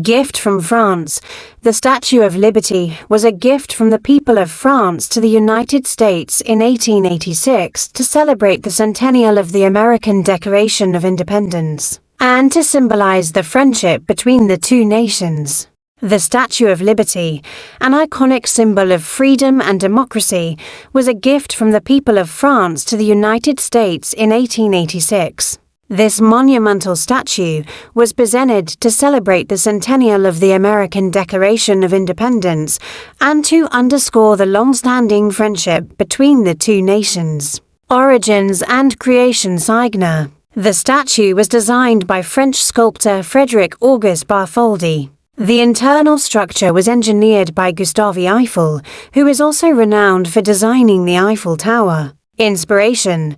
Gift from France. The Statue of Liberty was a gift from the people of France to the United States in 1886 to celebrate the centennial of the American Declaration of Independence, and to symbolize the friendship between the two nations. The Statue of Liberty, an iconic symbol of freedom and democracy, was a gift from the people of France to the United States in 1886. This monumental statue was presented to celebrate the centennial of the American Declaration of Independence and to underscore the long-standing friendship between the two nations. Origins and creation. Signer. The statue was designed by French sculptor Frederic Auguste Bartholdi. The internal structure was engineered by Gustave Eiffel, who is also renowned for designing the Eiffel Tower. Inspiration.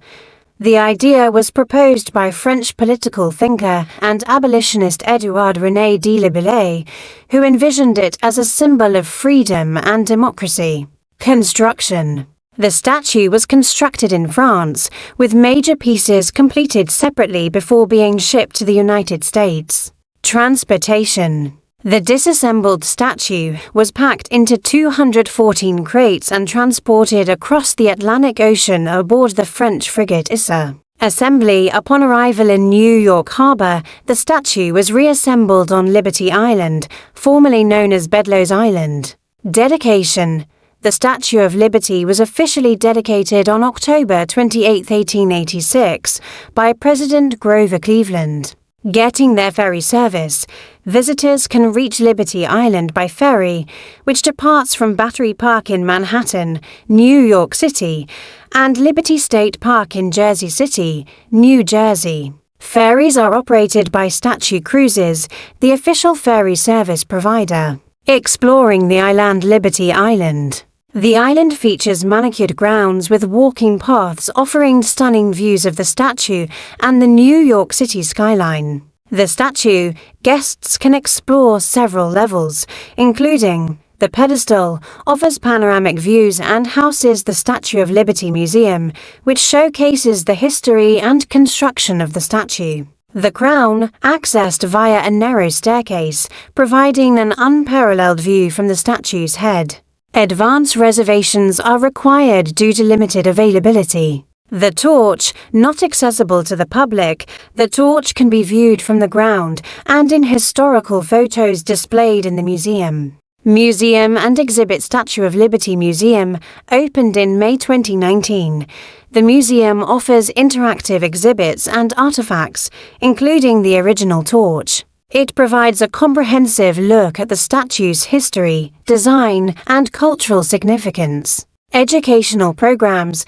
The idea was proposed by French political thinker and abolitionist Édouard-René de Labillet, who envisioned it as a symbol of freedom and democracy. Construction. The statue was constructed in France, with major pieces completed separately before being shipped to the United States. Transportation. The disassembled statue was packed into 214 crates and transported across the Atlantic Ocean aboard the French frigate Elis. Assembly. Upon arrival in New York Harbor, the statue was reassembled on Liberty Island, formerly known as Bedloes Island. Dedication. The Statue of Liberty was officially dedicated on October 28, 1886, by President Grover Cleveland. Getting there. Ferry service. Visitors can reach Liberty Island by ferry, which departs from Battery Park in Manhattan, New York City, and Liberty State Park in Jersey City, New Jersey. Ferries are operated by Statue Cruises, the official ferry service provider. Exploring the island. Liberty Island. The island features manicured grounds with walking paths offering stunning views of the statue and the New York City skyline. The statue, guests can explore several levels, including the pedestal, offers panoramic views and houses the Statue of Liberty Museum, which showcases the history and construction of the statue. The crown, accessed via a narrow staircase, providing an unparalleled view from the statue's head. Advance reservations are required due to limited availability. The torch, not accessible to the public, the torch can be viewed from the ground and in historical photos displayed in the museum. Museum and Exhibit. Statue of Liberty Museum, opened in May 2019. The museum offers interactive exhibits and artifacts, including the original torch. It provides a comprehensive look at the statue's history, design, and cultural significance. Educational programs.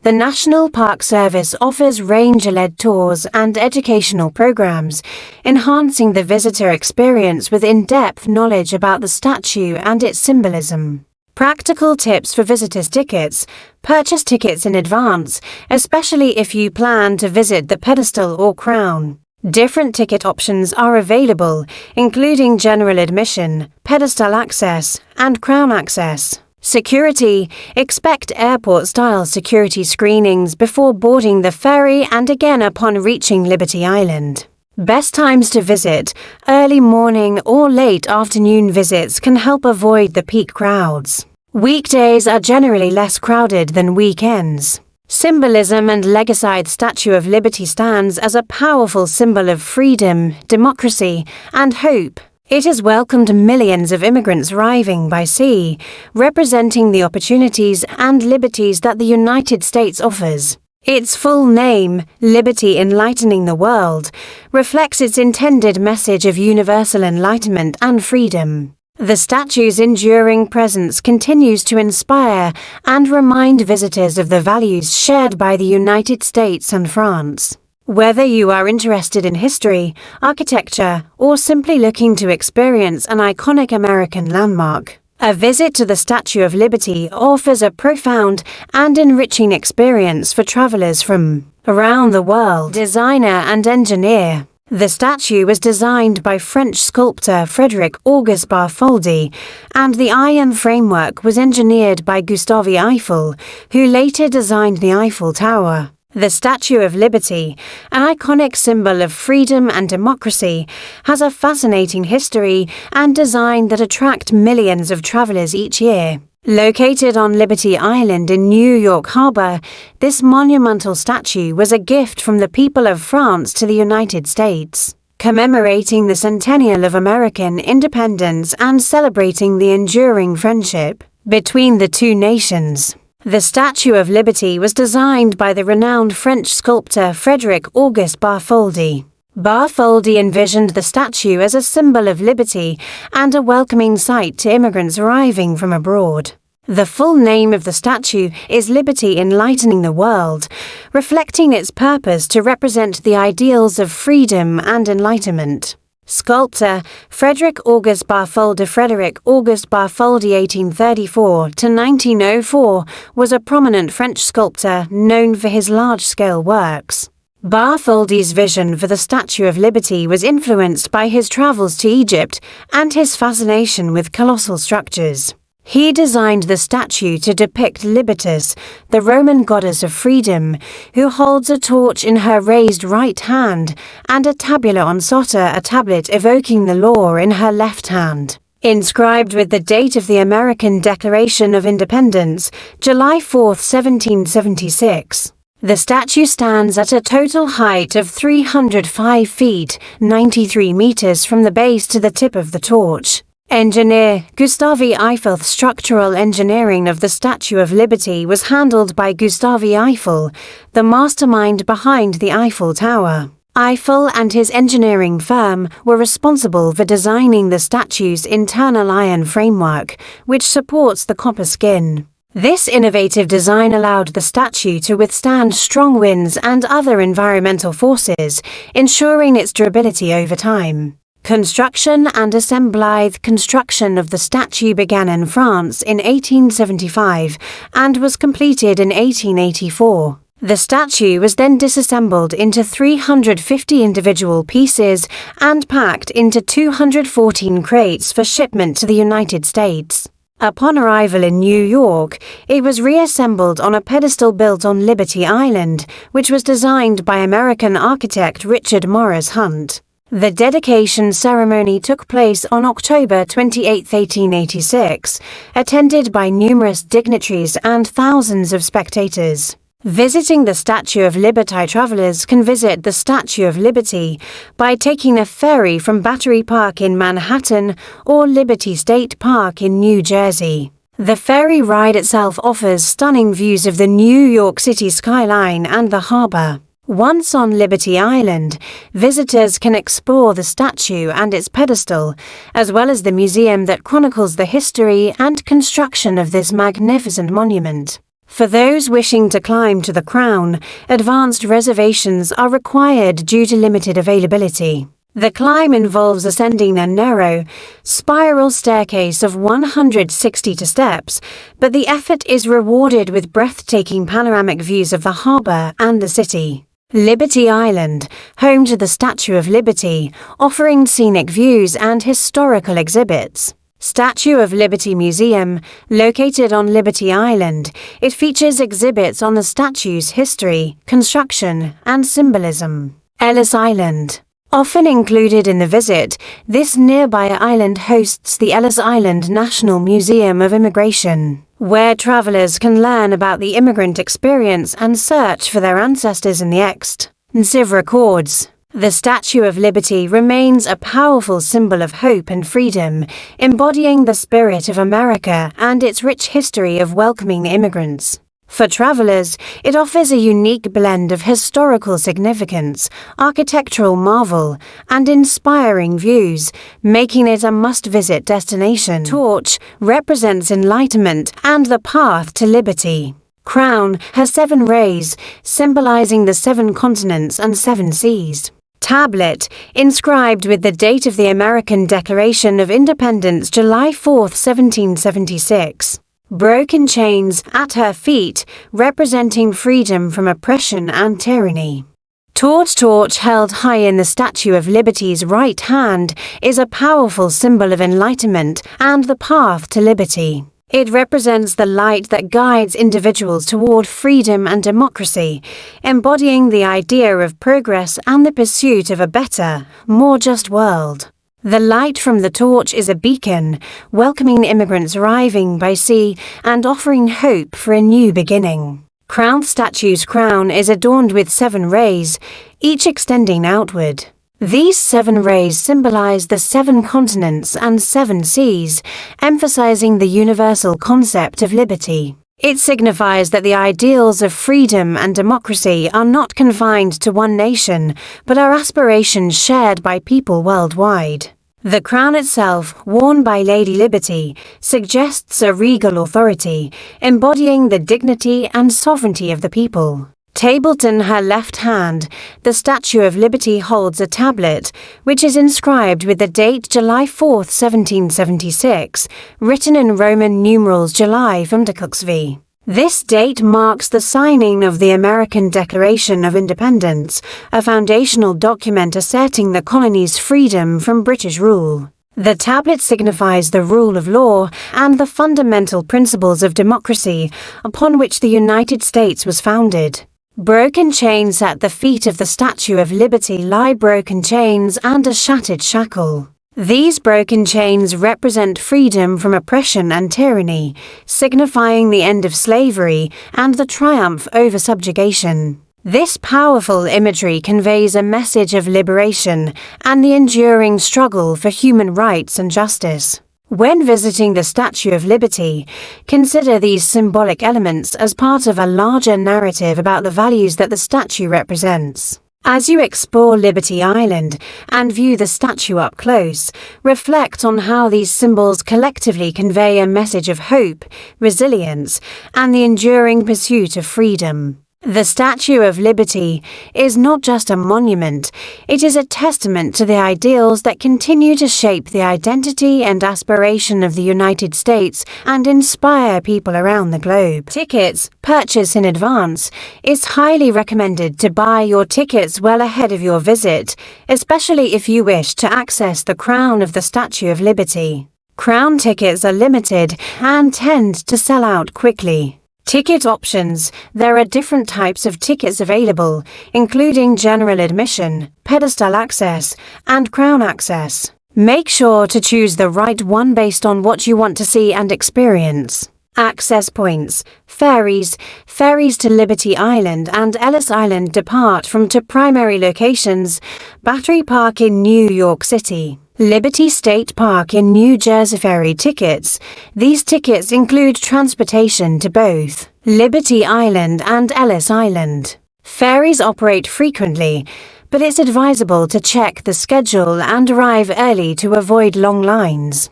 The National Park Service offers ranger-led tours and educational programs, enhancing the visitor experience with in-depth knowledge about the statue and its symbolism. Practical tips for visitors. Tickets. Purchase tickets in advance, especially if you plan to visit the pedestal or crown. Different ticket options are available, including general admission, pedestal access, and crown access. Security. Expect airport-style security screenings before boarding the ferry and again upon reaching Liberty Island. Best times to visit. Early morning or late afternoon visits can help avoid the peak crowds. Weekdays are generally less crowded than weekends. Symbolism and legacy. Statue of Liberty stands as a powerful symbol of freedom, democracy, and hope. It has welcomed millions of immigrants arriving by sea, representing the opportunities and liberties that the United States offers. Its full name, Liberty Enlightening the World, reflects its intended message of universal enlightenment and freedom. The statue's enduring presence continues to inspire and remind visitors of the values shared by the United States and France. Whether you are interested in history, architecture, or simply looking to experience an iconic American landmark, a visit to the Statue of Liberty offers a profound and enriching experience for travelers from around the world. Designer and engineer. The statue was designed by French sculptor Frederic Auguste Bartholdi, and the iron framework was engineered by Gustave Eiffel, who later designed the Eiffel Tower. The Statue of Liberty, an iconic symbol of freedom and democracy, has a fascinating history and design that attract millions of travelers each year. Located on Liberty Island in New York Harbor, this monumental statue was a gift from the people of France to the United States, commemorating the centennial of American independence and celebrating the enduring friendship between the two nations. The Statue of Liberty was designed by the renowned French sculptor Frédéric Auguste Bartholdi. Bartholdi envisioned the statue as a symbol of liberty and a welcoming sight to immigrants arriving from abroad. The full name of the statue is Liberty Enlightening the World, reflecting its purpose to represent the ideals of freedom and enlightenment. Sculptor Frédéric Auguste Bartholdi (1834–1904) was a prominent French sculptor known for his large-scale works. Bartholdi's vision for the Statue of Liberty was influenced by his travels to Egypt and his fascination with colossal structures. He designed the statue to depict Libertas, the Roman goddess of freedom, who holds a torch in her raised right hand and a tabula ansata, a tablet evoking the law, in her left hand. Inscribed with the date of the American Declaration of Independence, July 4, 1776. The statue stands at a total height of 305 feet, 93 meters from the base to the tip of the torch. Engineer Gustave Eiffel. Structural engineering of the Statue of Liberty was handled by Gustave Eiffel, the mastermind behind the Eiffel Tower. Eiffel and his engineering firm were responsible for designing the statue's internal iron framework, which supports the copper skin. This innovative design allowed the statue to withstand strong winds and other environmental forces, ensuring its durability over time. Construction and assembly. Construction of the statue began in France in 1875 and was completed in 1884. The statue was then disassembled into 350 individual pieces and packed into 214 crates for shipment to the United States. Upon arrival in New York, it was reassembled on a pedestal built on Liberty Island, which was designed by American architect Richard Morris Hunt. The dedication ceremony took place on October 28, 1886, attended by numerous dignitaries and thousands of spectators. Visiting the Statue of Liberty. Travelers can visit the Statue of Liberty by taking a ferry from Battery Park in Manhattan or Liberty State Park in New Jersey. The ferry ride itself offers stunning views of the New York City skyline and the harbor. Once on Liberty Island, visitors can explore the statue and its pedestal, as well as the museum that chronicles the history and construction of this magnificent monument. For those wishing to climb to the crown, advanced reservations are required due to limited availability. The climb involves ascending a narrow, spiral staircase of 160 steps, but the effort is rewarded with breathtaking panoramic views of the harbor and the city. Liberty Island, home to the Statue of Liberty, offering scenic views and historical exhibits. Statue of Liberty Museum, located on Liberty Island, it features exhibits on the statue's history, construction, and symbolism. Elis Island. Often included in the visit, this nearby island hosts the Elis Island National Museum of Immigration, where travelers can learn about the immigrant experience and search for their ancestors in the extensive records. The Statue of Liberty remains a powerful symbol of hope and freedom, embodying the spirit of America and its rich history of welcoming immigrants. For travelers, it offers a unique blend of historical significance, architectural marvel, and inspiring views, making it a must-visit destination. Torch represents enlightenment and the path to liberty. Crown has 7 rays, symbolizing the 7 continents and 7 seas. Tablet, inscribed with the date of the American Declaration of Independence, July 4, 1776. Broken chains at her feet, representing freedom from oppression and tyranny. Torch held high in the Statue of Liberty's right hand is a powerful symbol of enlightenment and the path to liberty. It represents the light that guides individuals toward freedom and democracy, embodying the idea of progress and the pursuit of a better, more just world. The light from the torch is a beacon, welcoming immigrants arriving by sea and offering hope for a new beginning. Crown statue's crown is adorned with 7 rays, each extending outward. These 7 rays symbolize the 7 continents and 7 seas, emphasizing the universal concept of liberty. It signifies that the ideals of freedom and democracy are not confined to one nation, but are aspirations shared by people worldwide. The crown itself, worn by Lady Liberty, suggests a regal authority, embodying the dignity and sovereignty of the people. Tabled in her left hand, the Statue of Liberty holds a tablet, which is inscribed with the date July 4, 1776, written in Roman numerals July from V. This date marks the signing of the American Declaration of Independence, a foundational document asserting the colony's freedom from British rule. The tablet signifies the rule of law and the fundamental principles of democracy upon which the United States was founded. Broken chains at the feet of the Statue of Liberty lie broken chains and a shattered shackle. These broken chains represent freedom from oppression and tyranny, signifying the end of slavery and the triumph over subjugation. This powerful imagery conveys a message of liberation and the enduring struggle for human rights and justice. When visiting the Statue of Liberty, consider these symbolic elements as part of a larger narrative about the values that the statue represents. As you explore Liberty Island and view the statue up close, reflect on how these symbols collectively convey a message of hope, resilience, and the enduring pursuit of freedom. The Statue of Liberty is not just a monument, it is a testament to the ideals that continue to shape the identity and aspiration of the United States and inspire people around the globe. Tickets, purchased in advance, it's highly recommended to buy your tickets well ahead of your visit, especially if you wish to access the crown of the Statue of Liberty. Crown tickets are limited and tend to sell out quickly. Ticket options. There are different types of tickets available, including general admission, pedestal access, and crown access. Make sure to choose the right one based on what you want to see and experience. Access points. Ferries. Ferries to Liberty Island and Ellis Island depart from 2 primary locations: Battery Park in New York City, Liberty State Park in New Jersey. Ferry tickets. These tickets include transportation to both Liberty Island and Ellis Island. Ferries operate frequently, but it's advisable to check the schedule and arrive early to avoid long lines.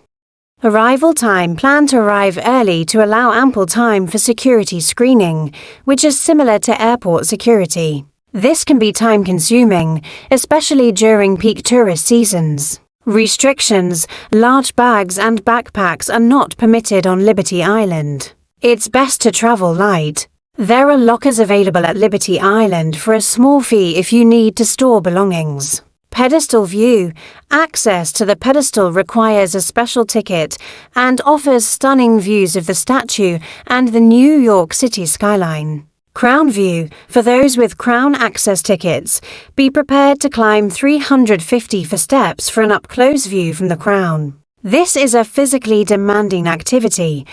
Arrival time. Plan to arrive early to allow ample time for security screening, which is similar to airport security. This can be time-consuming, especially during peak tourist seasons. Restrictions. Large bags and backpacks are not permitted on Liberty Island. It's best to travel light. There are lockers available at Liberty Island for a small fee if you need to store belongings. Pedestal view. Access to the pedestal requires a special ticket and offers stunning views of the statue and the New York City skyline. Crown view. For those with crown access tickets, be prepared to climb 350 steps for an up-close view from the crown. This is a physically demanding activity,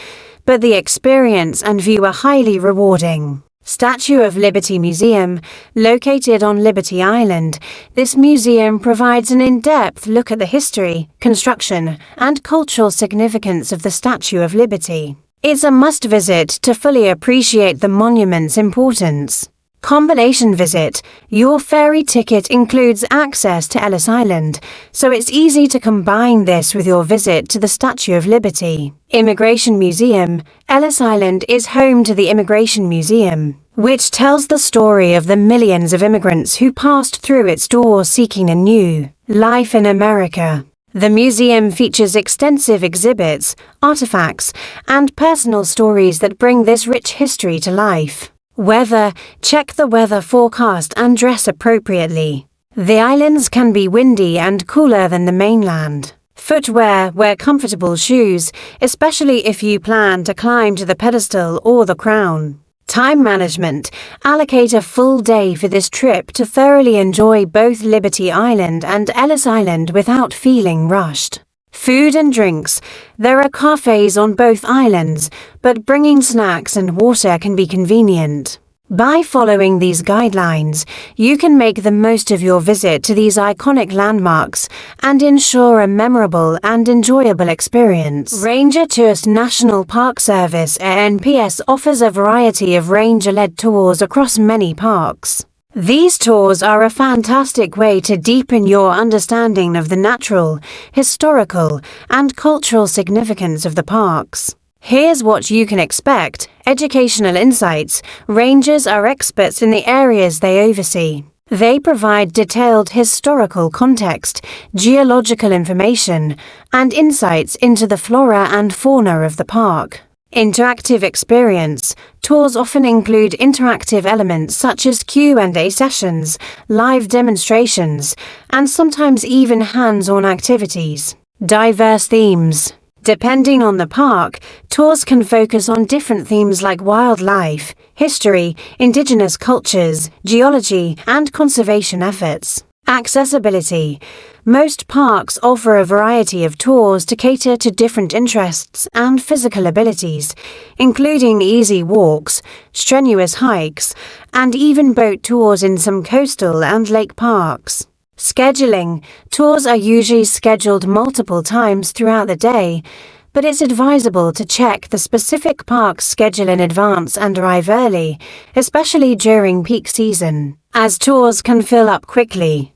but the experience and view are highly rewarding. Statue of Liberty Museum. Located on Liberty Island, this museum provides an in-depth look at the history, construction, and cultural significance of the Statue of Liberty. It's a must-visit to fully appreciate the monument's importance. Combination visit. Your ferry ticket includes access to Ellis Island, so it's easy to combine this with your visit to the Statue of Liberty. Immigration Museum. Ellis Island is home to the Immigration Museum, which tells the story of the millions of immigrants who passed through its doors seeking a new life in America. The museum features extensive exhibits, artifacts, and personal stories that bring this rich history to life. Weather. Check the weather forecast and dress appropriately. The islands can be windy and cooler than the mainland. Footwear: wear comfortable shoes, especially if you plan to climb to the pedestal or the crown. Time management: allocate a full day for this trip to thoroughly enjoy both Liberty Island and Ellis Island without feeling rushed. Food and drinks: there are cafes on both islands, but bringing snacks and water can be convenient. By following these guidelines, you can make the most of your visit to these iconic landmarks and ensure a memorable and enjoyable experience. Ranger Tourist National Park Service (ANPS) offers a variety of ranger-led tours across many parks. These tours are a fantastic way to deepen your understanding of the natural, historical, and cultural significance of the parks. Here's what you can expect: educational insights. Rangers are experts in the areas they oversee. They provide detailed historical context, geological information, and insights into the flora and fauna of the park. Interactive experience. Tours often include interactive elements such as Q&A sessions, live demonstrations, and sometimes even hands-on activities. Diverse themes. Depending on the park, tours can focus on different themes like wildlife, history, indigenous cultures, geology, and conservation efforts. Accessibility. Most parks offer a variety of tours to cater to different interests and physical abilities, including easy walks, strenuous hikes, and even boat tours in some coastal and lake parks. Scheduling. Tours are usually scheduled multiple times throughout the day, but it's advisable to check the specific park's schedule in advance and arrive early, especially during peak season, as tours can fill up quickly.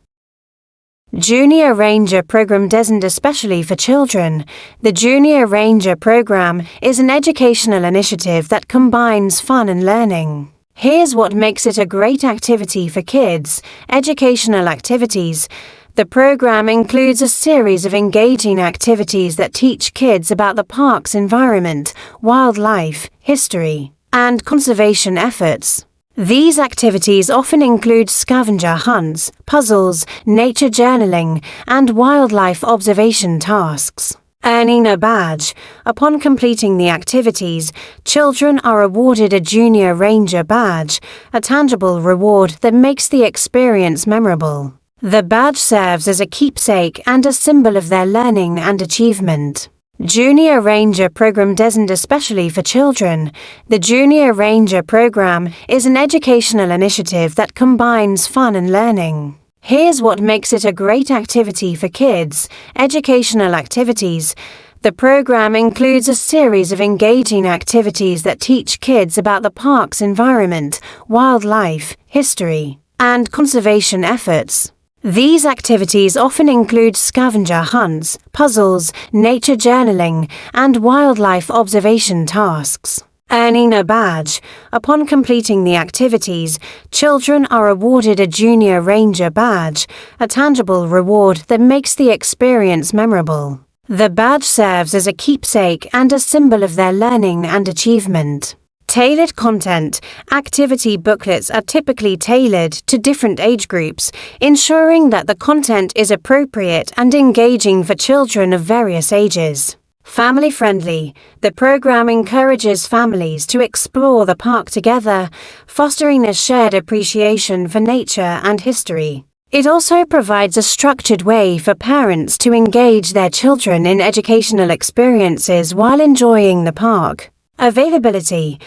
Junior Ranger Program designed especially for children. The Junior Ranger Program is an educational initiative that combines fun and learning. Here's what makes it a great activity for kids: educational activities. The program includes a series of engaging activities that teach kids about the park's environment, wildlife, history, and conservation efforts. These activities often include scavenger hunts, puzzles, nature journaling, and wildlife observation tasks. Earning a badge. Upon completing the activities, children are awarded a Junior Ranger badge, a tangible reward that makes the experience memorable. The badge serves as a keepsake and a symbol of their learning and achievement. Junior Ranger Program designed especially for children. The Junior Ranger Program is an educational initiative that combines fun and learning. Here's what makes it a great activity for kids: educational activities. The program includes a series of engaging activities that teach kids about the park's environment, wildlife, history, and conservation efforts. These activities often include scavenger hunts, puzzles, nature journaling, and wildlife observation tasks. Earning a badge. Upon completing the activities, children are awarded a Junior Ranger badge, a tangible reward that makes the experience memorable. The badge serves as a keepsake and a symbol of their learning and achievement. Tailored content. Activity booklets are typically tailored to different age groups, ensuring that the content is appropriate and engaging for children of various ages. Family-friendly. The program encourages families to explore the park together, fostering a shared appreciation for nature and history. It also provides a structured way for parents to engage their children in educational experiences while enjoying the park. Availability.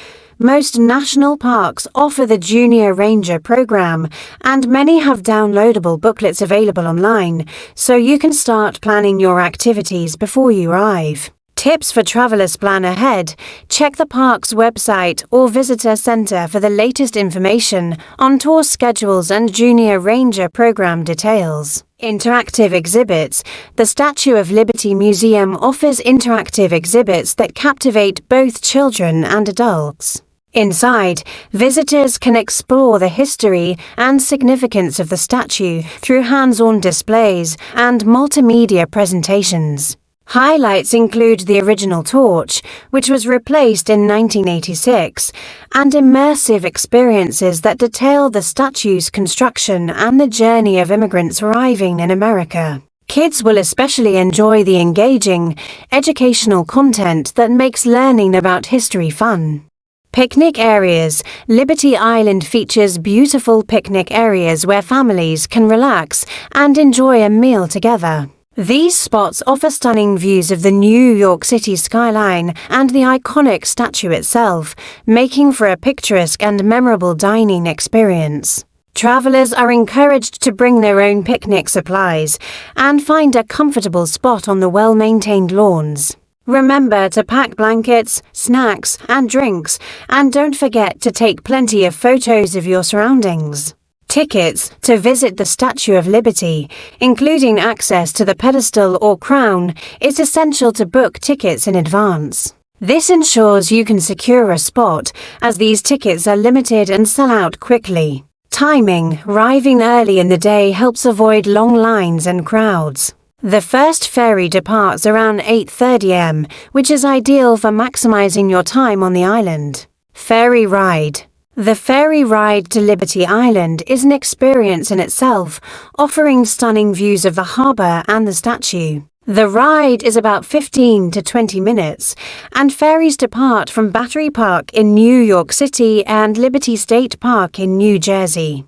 Most national parks offer the Junior Ranger Program, and many have downloadable booklets available online, so you can start planning your activities before you arrive. Tips for travelers: plan ahead. Check the park's website or visitor center for the latest information on tour schedules and Junior Ranger Program details. Interactive exhibits. The Statue of Liberty Museum offers interactive exhibits that captivate both children and adults. Inside, visitors can explore the history and significance of the statue through hands-on displays and multimedia presentations. Highlights include the original torch, which was replaced in 1986, and immersive experiences that detail the statue's construction and the journey of immigrants arriving in America. Kids will especially enjoy the engaging, educational content that makes learning about history fun. Picnic areas. Liberty Island features beautiful picnic areas where families can relax and enjoy a meal together. These spots offer stunning views of the New York City skyline and the iconic statue itself, making for a picturesque and memorable dining experience. Travelers are encouraged to bring their own picnic supplies and find a comfortable spot on the well-maintained lawns. Remember to pack blankets, snacks, and drinks, and don't forget to take plenty of photos of your surroundings. Tickets to visit the Statue of Liberty, including access to the pedestal or crown, it's essential to book tickets in advance. This ensures you can secure a spot, as these tickets are limited and sell out quickly. Timing. Arriving early in the day helps avoid long lines and crowds. The first ferry departs around 8:30 am, which is ideal for maximizing your time on the island. Ferry ride. The ferry ride to Liberty Island is an experience in itself, offering stunning views of the harbor and the statue. The ride is about 15 to 20 minutes, and ferries depart from Battery Park in New York City and Liberty State Park in New Jersey.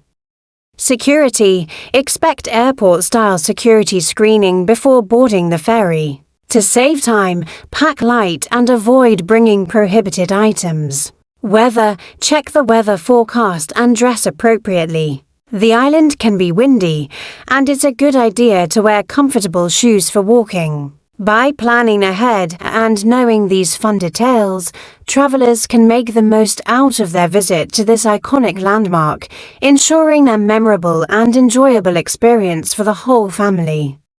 Security. Expect airport-style security screening before boarding the ferry. To save time, pack light and avoid bringing prohibited items. Weather. Check the weather forecast and dress appropriately. The island can be windy, and it's a good idea to wear comfortable shoes for walking. By planning ahead and knowing these fun details, travelers can make the most out of their visit to this iconic landmark, ensuring a memorable and enjoyable experience for the whole family.